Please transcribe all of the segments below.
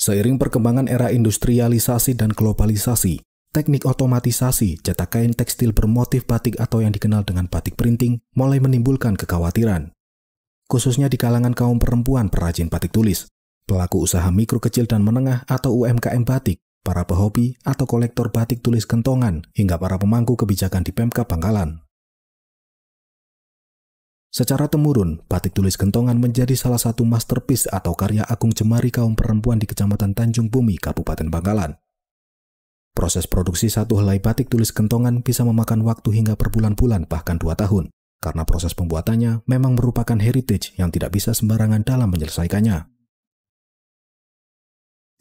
Seiring perkembangan era industrialisasi dan globalisasi, teknik otomatisasi cetak kain tekstil bermotif batik atau yang dikenal dengan batik printing mulai menimbulkan kekhawatiran. Khususnya di kalangan kaum perempuan perajin batik tulis, pelaku usaha mikro kecil dan menengah atau UMKM batik, para pehobi atau kolektor batik tulis kentongan, hingga para pemangku kebijakan di Pemkab Bangkalan. Secara temurun, batik tulis kentongan menjadi salah satu masterpiece atau karya agung jemari kaum perempuan di Kecamatan Tanjung Bumi, Kabupaten Bangkalan. Proses produksi satu helai batik tulis kentongan bisa memakan waktu hingga berbulan-bulan bahkan 2 tahun, karena proses pembuatannya memang merupakan heritage yang tidak bisa sembarangan dalam menyelesaikannya.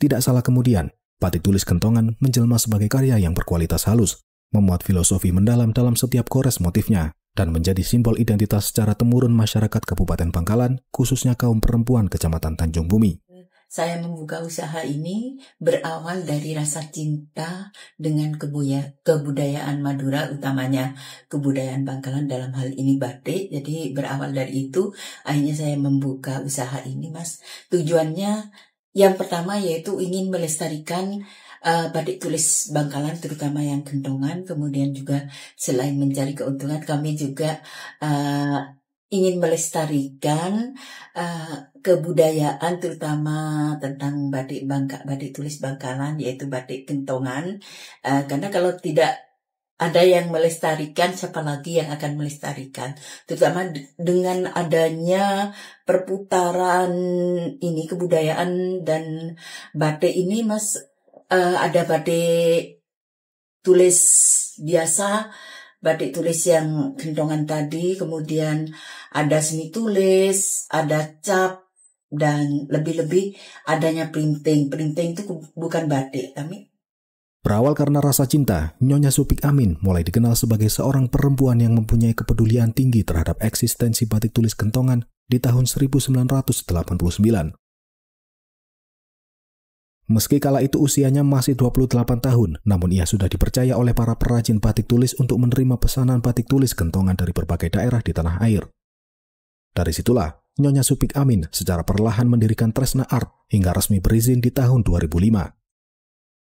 Tidak salah kemudian, batik tulis kentongan menjelma sebagai karya yang berkualitas halus, memuat filosofi mendalam dalam setiap gores motifnya, dan menjadi simbol identitas secara temurun masyarakat Kabupaten Bangkalan, khususnya kaum perempuan Kecamatan Tanjung Bumi. Saya membuka usaha ini berawal dari rasa cinta dengan kebudayaan Madura, utamanya kebudayaan Bangkalan dalam hal ini batik. Jadi berawal dari itu, akhirnya saya membuka usaha ini, Mas. Tujuannya yang pertama yaitu ingin melestarikan batik tulis Bangkalan, terutama yang kentongan. Kemudian juga selain mencari keuntungan, kami juga ingin melestarikan kebudayaan, terutama tentang batik tulis Bangkalan, yaitu batik kentongan. Karena kalau tidak ada yang melestarikan, siapa lagi yang akan melestarikan? Terutama dengan adanya perputaran ini kebudayaan dan batik ini, Mas. Ada batik tulis biasa, batik tulis yang kentongan tadi, kemudian ada seni tulis, ada cap, dan lebih-lebih adanya printing. Printing itu bukan batik, tapi Berawal karena rasa cinta, Nyonya Supik Amin mulai dikenal sebagai seorang perempuan yang mempunyai kepedulian tinggi terhadap eksistensi batik tulis kentongan di tahun 1989. Meski kala itu usianya masih 28 tahun, namun ia sudah dipercaya oleh para perajin batik tulis untuk menerima pesanan batik tulis kentongan dari berbagai daerah di tanah air. Dari situlah, Nyonya Supik Amin secara perlahan mendirikan Tresna Art hingga resmi berizin di tahun 2005.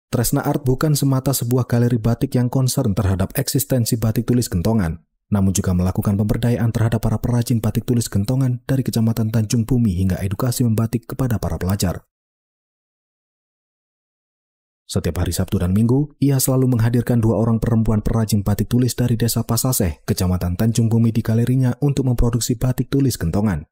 Tresna Art bukan semata sebuah galeri batik yang concern terhadap eksistensi batik tulis kentongan, namun juga melakukan pemberdayaan terhadap para perajin batik tulis kentongan dari Kecamatan Tanjung Bumi hingga edukasi membatik kepada para pelajar. Setiap hari Sabtu dan Minggu, ia selalu menghadirkan 2 orang perempuan perajin batik tulis dari Desa Pasaseh, Kecamatan Tanjung Bumi di galerinya untuk memproduksi batik tulis kentongan.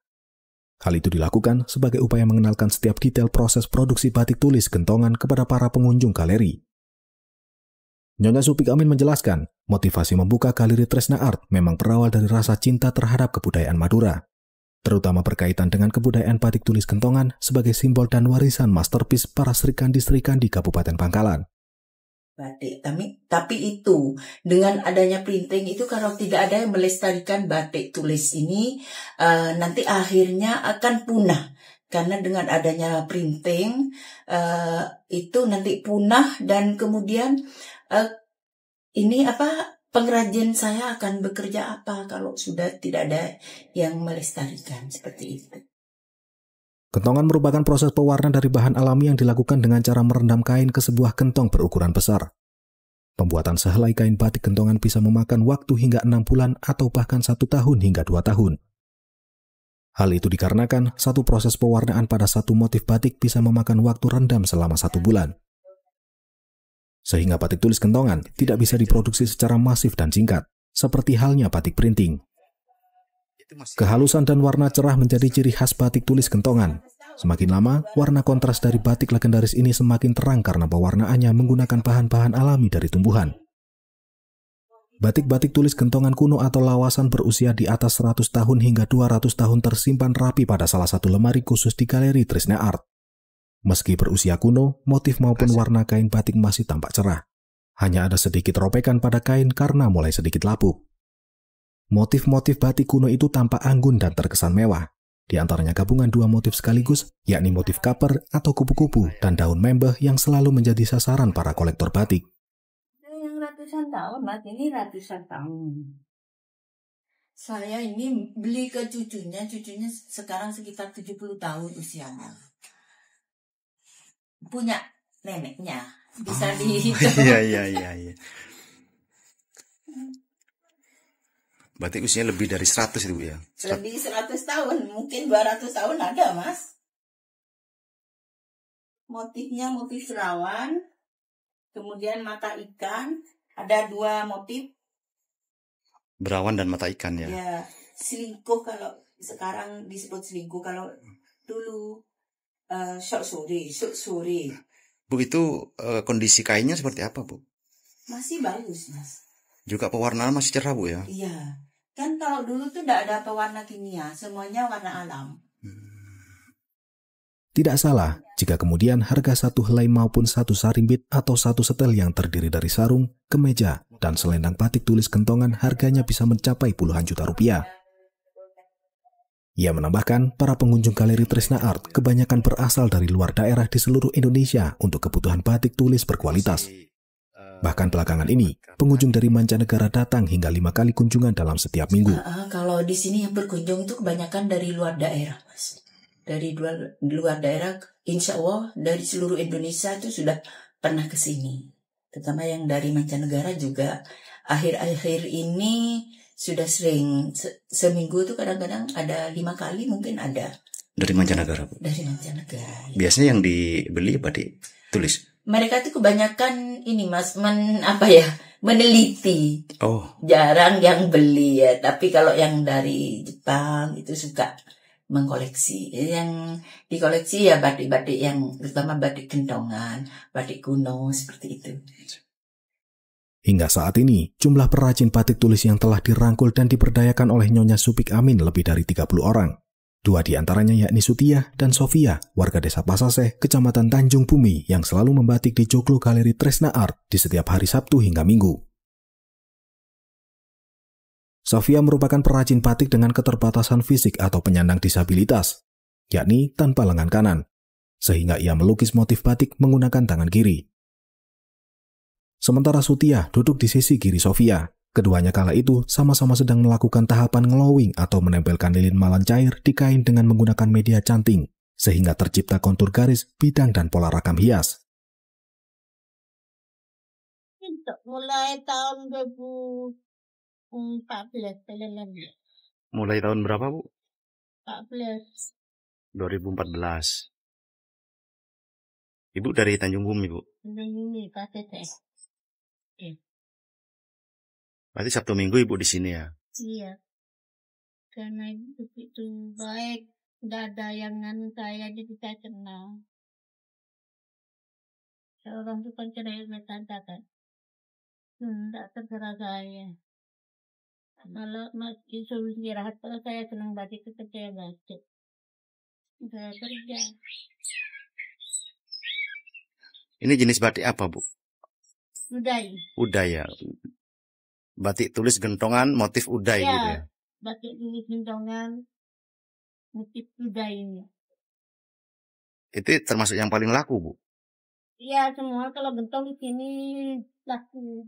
Hal itu dilakukan sebagai upaya mengenalkan setiap detail proses produksi batik tulis kentongan kepada para pengunjung galeri. Nyonya Supik Amin menjelaskan, motivasi membuka galeri Tresna Art memang berawal dari rasa cinta terhadap kebudayaan Madura, terutama berkaitan dengan kebudayaan batik tulis kentongan sebagai simbol dan warisan masterpiece para serikandi-serikandi Kabupaten Bangkalan. batik. Tapi itu dengan adanya printing itu, kalau tidak ada yang melestarikan batik tulis ini, nanti akhirnya akan punah. Karena dengan adanya printing itu nanti punah, dan kemudian pengrajin saya akan bekerja apa kalau sudah tidak ada yang melestarikan seperti itu. Kentongan merupakan proses pewarna dari bahan alami yang dilakukan dengan cara merendam kain ke sebuah kentong berukuran besar. Pembuatan sehelai kain batik kentongan bisa memakan waktu hingga 6 bulan atau bahkan 1 tahun hingga 2 tahun. Hal itu dikarenakan satu proses pewarnaan pada satu motif batik bisa memakan waktu rendam selama 1 bulan. Sehingga batik tulis kentongan tidak bisa diproduksi secara masif dan singkat, seperti halnya batik printing. Kehalusan dan warna cerah menjadi ciri khas batik tulis kentongan. Semakin lama, warna kontras dari batik legendaris ini semakin terang karena pewarnaannya menggunakan bahan-bahan alami dari tumbuhan. Batik-batik tulis kentongan kuno atau lawasan berusia di atas 100 tahun hingga 200 tahun tersimpan rapi pada salah satu lemari khusus di galeri Tresna Art. Meski berusia kuno, motif maupun warna kain batik masih tampak cerah. Hanya ada sedikit robekan pada kain karena mulai sedikit lapuk. Motif-motif batik kuno itu tampak anggun dan terkesan mewah. Di antaranya gabungan 2 motif sekaligus, yakni motif kaper atau kupu-kupu dan daun membeh yang selalu menjadi sasaran para kolektor batik. Yang ratusan tahun, Mas, ini ratusan tahun. Saya ini beli ke cucunya sekarang sekitar 70 tahun usianya. punya neneknya. Bisa dihitung. Iya. Berarti usianya lebih dari 100 itu ya? Lebih 100 tahun, mungkin 200 tahun ada, Mas. Motifnya motif rawan, kemudian mata ikan, ada 2 motif. Berawan dan mata ikan ya? Ya, selingkuh kalau sekarang disebut selingkuh, kalau dulu sok sore. Bu, itu kondisi kainnya seperti apa, Bu? Masih bagus, Mas. Juga pewarnaan masih cerah, Bu ya? Iya. Kan kalau dulu tuh tidak ada pewarna kimia, semuanya warna alam. Tidak salah jika kemudian harga satu helai maupun satu sarimbit atau satu setel yang terdiri dari sarung, kemeja, dan selendang batik tulis kentongan harganya bisa mencapai puluhan juta rupiah. Ia menambahkan, para pengunjung galeri Tresna Art kebanyakan berasal dari luar daerah di seluruh Indonesia untuk kebutuhan batik tulis berkualitas. Bahkan belakangan ini, pengunjung dari mancanegara datang hingga 5 kali kunjungan dalam setiap minggu. Kalau di sini yang berkunjung itu kebanyakan dari luar daerah, Mas. Dari luar daerah, insya Allah dari seluruh Indonesia itu sudah pernah ke sini. Terutama yang dari mancanegara juga. Akhir-akhir ini sudah sering, seminggu itu kadang-kadang ada 5 kali mungkin ada. Dari mancanegara, Bu? Dari mancanegara. Biasanya yang dibeli batik tulis? Mereka tuh kebanyakan ini, Mas, meneliti. Oh. Jarang yang beli ya. Tapi kalau yang dari Jepang itu suka mengkoleksi. Yang dikoleksi ya batik-batik yang terutama batik kentongan, batik kuno seperti itu. Hingga saat ini, jumlah perajin batik tulis yang telah dirangkul dan diberdayakan oleh Nyonya Supik Amin lebih dari 30 orang. 2 di antaranya yakni Sutiah dan Sofia, warga desa Pasaseh, kecamatan Tanjung Bumi, yang selalu membatik di joglo galeri Tresna Art di setiap hari Sabtu hingga Minggu. Sofia merupakan perajin batik dengan keterbatasan fisik atau penyandang disabilitas, yakni tanpa lengan kanan, sehingga ia melukis motif batik menggunakan tangan kiri. Sementara Sutiah duduk di sisi kiri Sofia. Keduanya kala itu sama-sama sedang melakukan tahapan ngelowing atau menempelkan lilin malam cair di kain dengan menggunakan media canting, sehingga tercipta kontur garis, bidang, dan pola rakam hias. Mulai tahun 2014. Mulai tahun berapa, Bu? 14. 2014. Ibu dari Tanjung Bumi, Bu? Tanjung Bumi, Pasaseh. Berarti Sabtu Minggu Ibu di sini ya? Iya. Karena itu baik, tidak ada yang nganu saya, jadi saya kenal. Seorang tukang cerai metanda kan. Tidak terserah saya. Malah masih suruh istirahat, kalau saya senang batik itu saya batik. Saya kerja. Ini jenis batik apa, Bu? Udai ya. Batik tulis gentongan motif udai ya, gitu ya? Batik tulis gentongan motif udai ini. Itu termasuk yang paling laku, Bu? Iya, semua kalau gentong di sini laku.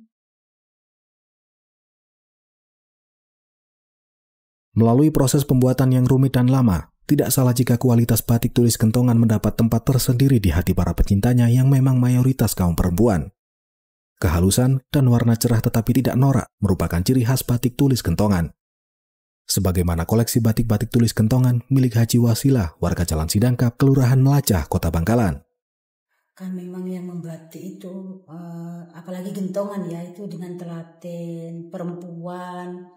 Melalui proses pembuatan yang rumit dan lama, tidak salah jika kualitas batik tulis kentongan mendapat tempat tersendiri di hati para pecintanya yang memang mayoritas kaum perempuan. Kehalusan dan warna cerah tetapi tidak norak merupakan ciri khas batik tulis kentongan. Sebagaimana koleksi batik-batik tulis kentongan milik Haji Wasilah, warga Jalan Sidangkap, Kelurahan Melacah, Kota Bangkalan. Kan memang yang membatik itu, apalagi gentongan ya, itu dengan telaten, perempuan,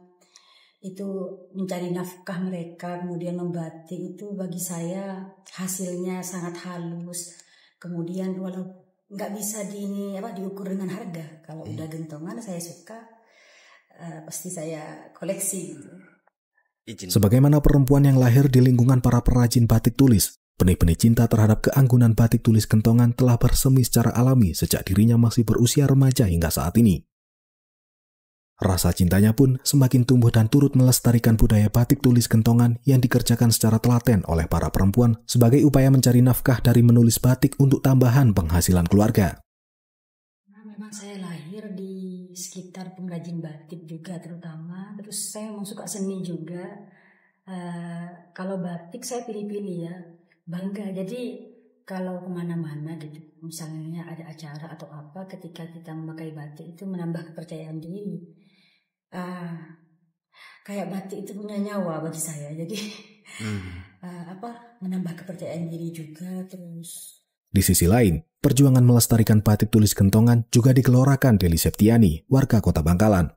itu mencari nafkah mereka, kemudian membatik itu bagi saya hasilnya sangat halus. Kemudian walau nggak bisa diukur dengan harga. Kalau udah gentongan saya suka, pasti saya koleksi. Sebagaimana perempuan yang lahir di lingkungan para perajin batik tulis, benih-benih cinta terhadap keanggunan batik tulis kentongan telah bersemi secara alami sejak dirinya masih berusia remaja hingga saat ini. Rasa cintanya pun semakin tumbuh dan turut melestarikan budaya batik tulis kentongan yang dikerjakan secara telaten oleh para perempuan sebagai upaya mencari nafkah dari menulis batik untuk tambahan penghasilan keluarga. Nah, memang saya lahir di sekitar pengrajin batik juga terutama, terus saya memang suka seni juga. Kalau batik saya pilih-pilih ya, bangga. Jadi kalau kemana-mana gitu, misalnya ada acara atau apa, ketika kita memakai batik itu menambah kepercayaan diri. Kayak batik itu punya nyawa bagi saya, jadi menambah kepercayaan diri juga. Terus Di sisi lain, perjuangan melestarikan batik tulis Gentongan juga digelorakan Deli Septiani, warga Kota Bangkalan.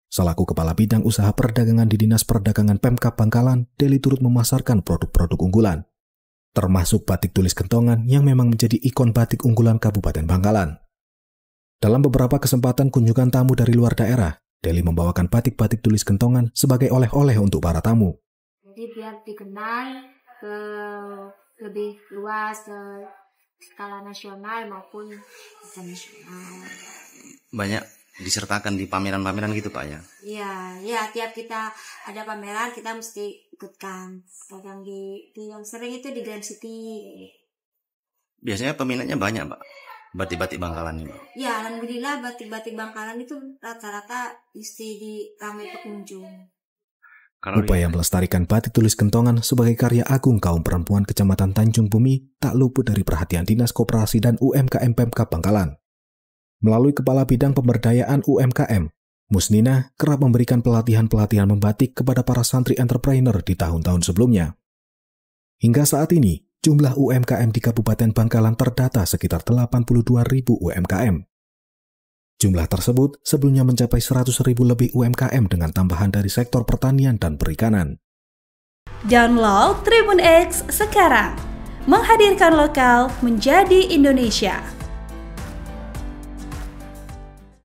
Selaku Kepala Bidang Usaha Perdagangan di Dinas Perdagangan Pemkab Bangkalan, Deli turut memasarkan produk-produk unggulan, termasuk batik tulis Gentongan yang memang menjadi ikon batik unggulan Kabupaten Bangkalan. Dalam beberapa kesempatan kunjungan tamu dari luar daerah, Deli membawakan batik-batik tulis Gentongan sebagai oleh-oleh untuk para tamu. Jadi biar dikenal ke lebih luas, ke skala nasional maupun internasional. Banyak disertakan di pameran-pameran gitu Pak ya? Iya, tiap kita ada pameran kita mesti ikutkan. Yang yang sering itu di Grand City. Biasanya peminatnya banyak Pak, batik-batik Bangkalan ini. Ya, alhamdulillah batik-batik Bangkalan itu rata-rata mesti ramai pengunjung. Upaya melestarikan batik tulis Gentongan sebagai karya agung kaum perempuan Kecamatan Tanjung Bumi tak luput dari perhatian Dinas Koperasi dan UMKM Pemkab Bangkalan. Melalui Kepala Bidang Pemberdayaan UMKM, Musnina kerap memberikan pelatihan-pelatihan membatik kepada para santri entrepreneur di tahun-tahun sebelumnya. Hingga saat ini, jumlah UMKM di Kabupaten Bangkalan terdata sekitar 82.000 UMKM. Jumlah tersebut sebelumnya mencapai 100.000 lebih UMKM dengan tambahan dari sektor pertanian dan perikanan. Download Tribun X sekarang, menghadirkan lokal menjadi Indonesia.